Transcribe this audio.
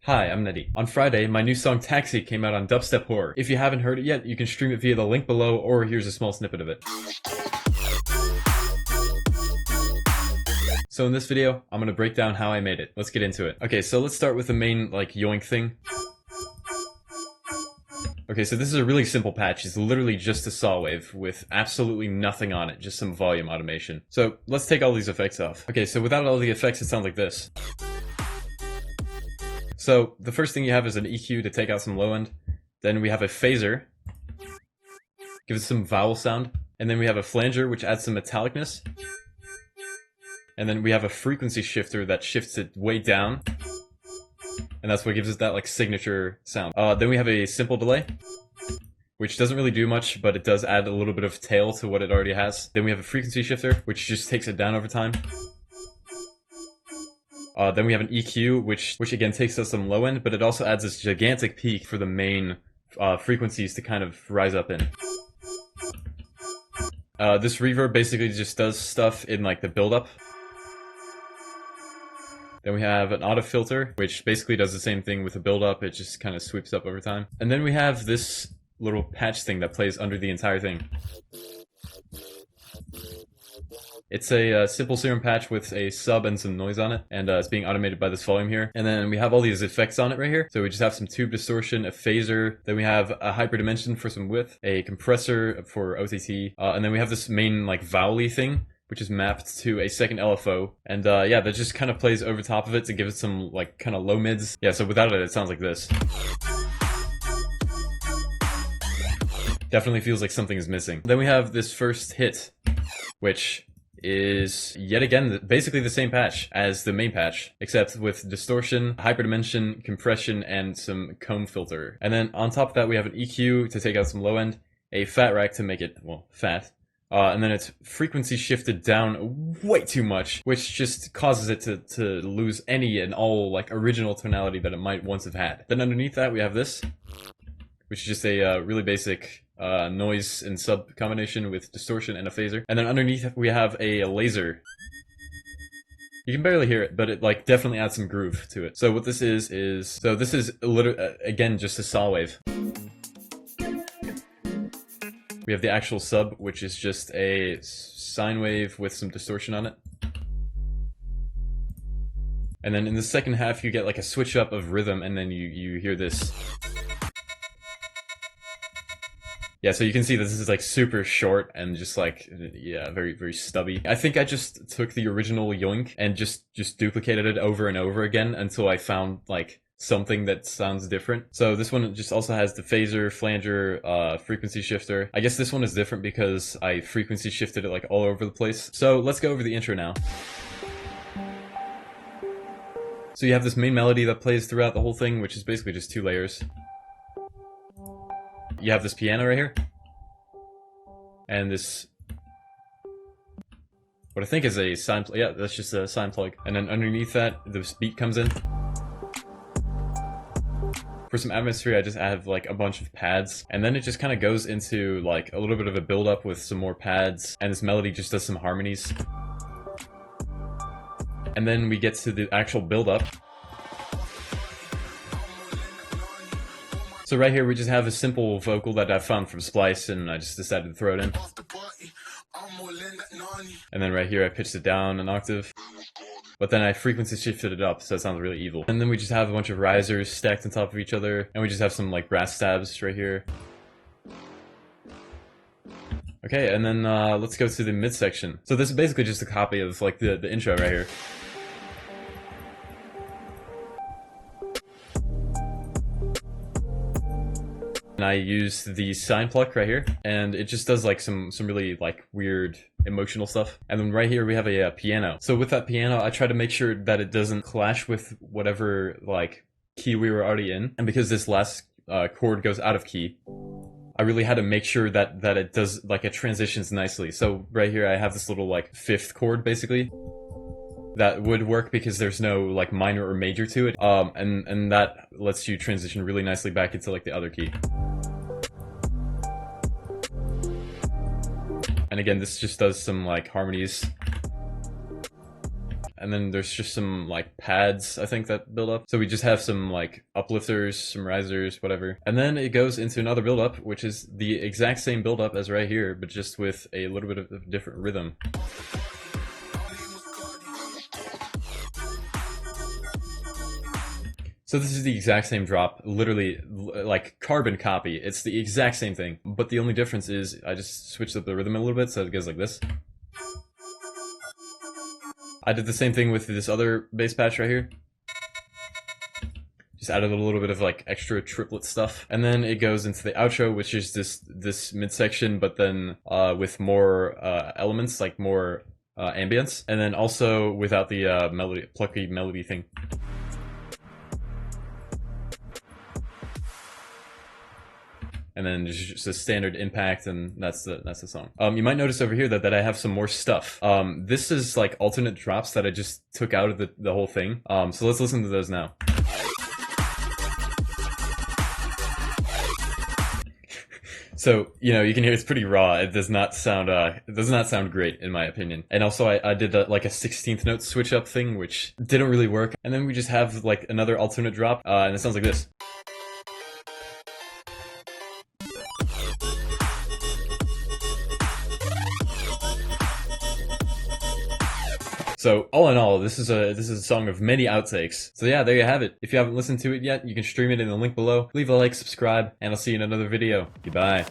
Hi, I'm Neddie. On Friday, my new song Taxi came out on DubstepHorror. If you haven't heard it yet, you can stream it via the link below, or here's a small snippet of it. So in this video, I'm gonna break down how I made it. Let's get into it. Okay, so let's start with the main, yoink thing. Okay, so this is a really simple patch. It's literally just a saw wave with absolutely nothing on it, just some volume automation. So let's take all these effects off. Okay, so without all the effects, it sounds like this. So the first thing you have is an EQ to take out some low end. Then we have a phaser, gives it some vowel sound. And then we have a flanger, which adds some metallicness. And then we have a frequency shifter that shifts it way down. And that's what gives us that signature sound. Then we have a simple delay, which doesn't really do much, but it does add a little bit of tail to what it already has. Then we have a frequency shifter, which just takes it down over time. Then we have an EQ, which again takes us some low end, but it also adds this gigantic peak for the main frequencies to kind of rise up in. This reverb basically just does stuff in the build-up. Then we have an auto filter, which basically does the same thing with the build-up. It just kind of sweeps up over time. And then we have this little patch thing that plays under the entire thing. It's a simple serum patch with a sub and some noise on it, and it's being automated by this volume here. And then we have all these effects on it right here. So we just have some tube distortion, a phaser, then we have a hyperdimension for some width, a compressor for OTT, and then we have this main vowel-y thing, which is mapped to a second LFO. And yeah, that just kind of plays over top of it to give it some kind of low mids. Yeah, so without it, it sounds like this. Definitely feels like something is missing. Then we have this first hit, which is yet again basically the same patch as the main patch, except with distortion, hyperdimension, compression, and some comb filter. And then on top of that, we have an EQ to take out some low end, a fat rack to make it, well, fat. And then it's frequency shifted down way too much, which just causes it to lose any and all original tonality that it might once have had. Then underneath that, we have this, which is just a really basic noise and sub combination with distortion and a phaser. And then underneath we have a laser. You can barely hear it, but it definitely adds some groove to it. So what this is this is again just a saw wave. We have the actual sub, which is just a sine wave with some distortion on it. And then in the second half you get a switch up of rhythm, and then you hear this. Yeah, so you can see this is super short and just yeah, very, very stubby. I think I just took the original yoink and just duplicated it over and over again until I found something that sounds different. So this one just also has the phaser, flanger, frequency shifter. I guess this one is different because I frequency shifted it all over the place. So let's go over the intro now. So you have this main melody that plays throughout the whole thing, which is basically just two layers. You have this piano right here, and this, what I think is a sine plug. Yeah, that's just a sine plug. And then underneath that, this beat comes in. For some atmosphere, I just have a bunch of pads, and then it just kind of goes into a little bit of a build-up with some more pads, and this melody just does some harmonies. And then we get to the actual build-up. So right here we just have a simple vocal that I found from Splice, and I just decided to throw it in. And then right here I pitched it down an octave. But then I frequency shifted it up, so it sounds really evil. And then we just have a bunch of risers stacked on top of each other, and we just have some brass stabs right here. Okay, and then let's go to the midsection. So this is basically just a copy of the intro right here. And I used the sine pluck right here, and it just does some really weird emotional stuff. And then right here we have a piano. So with that piano, I try to make sure that it doesn't clash with whatever key we were already in. And because this last chord goes out of key, I really had to make sure that it does it transitions nicely. So right here I have this little fifth chord basically. That would work because there's no minor or major to it. And that lets you transition really nicely back into the other key. And again, this just does some harmonies. and then there's just some like pads, I think, that build up. So we just have some like uplifters, some risers, whatever. And then it goes into another build up, which is the exact same build up as right here, but just with a little bit of a different rhythm. So this is the exact same drop, literally like carbon copy. It's the exact same thing, but the only difference is I just switched up the rhythm a little bit, so it goes like this. I did the same thing with this other bass patch right here. Just added a little bit of like extra triplet stuff, and then it goes into the outro, which is this midsection, but then with more elements, like more ambience, and then also without the plucky melody thing. And then just a standard impact, and that's the song. You might notice over here that I have some more stuff. This is like alternate drops that I just took out of the whole thing. So let's listen to those now. So, you know, you can hear it's pretty raw. It does not sound great in my opinion. And also I did like a 16th note switch up thing, which didn't really work. And then we just have like another alternate drop, and it sounds like this. So all in all, this is a song of many outtakes. So yeah, there you have it. If you haven't listened to it yet, you can stream it in the link below. Leave a like, subscribe, and I'll see you in another video. Goodbye.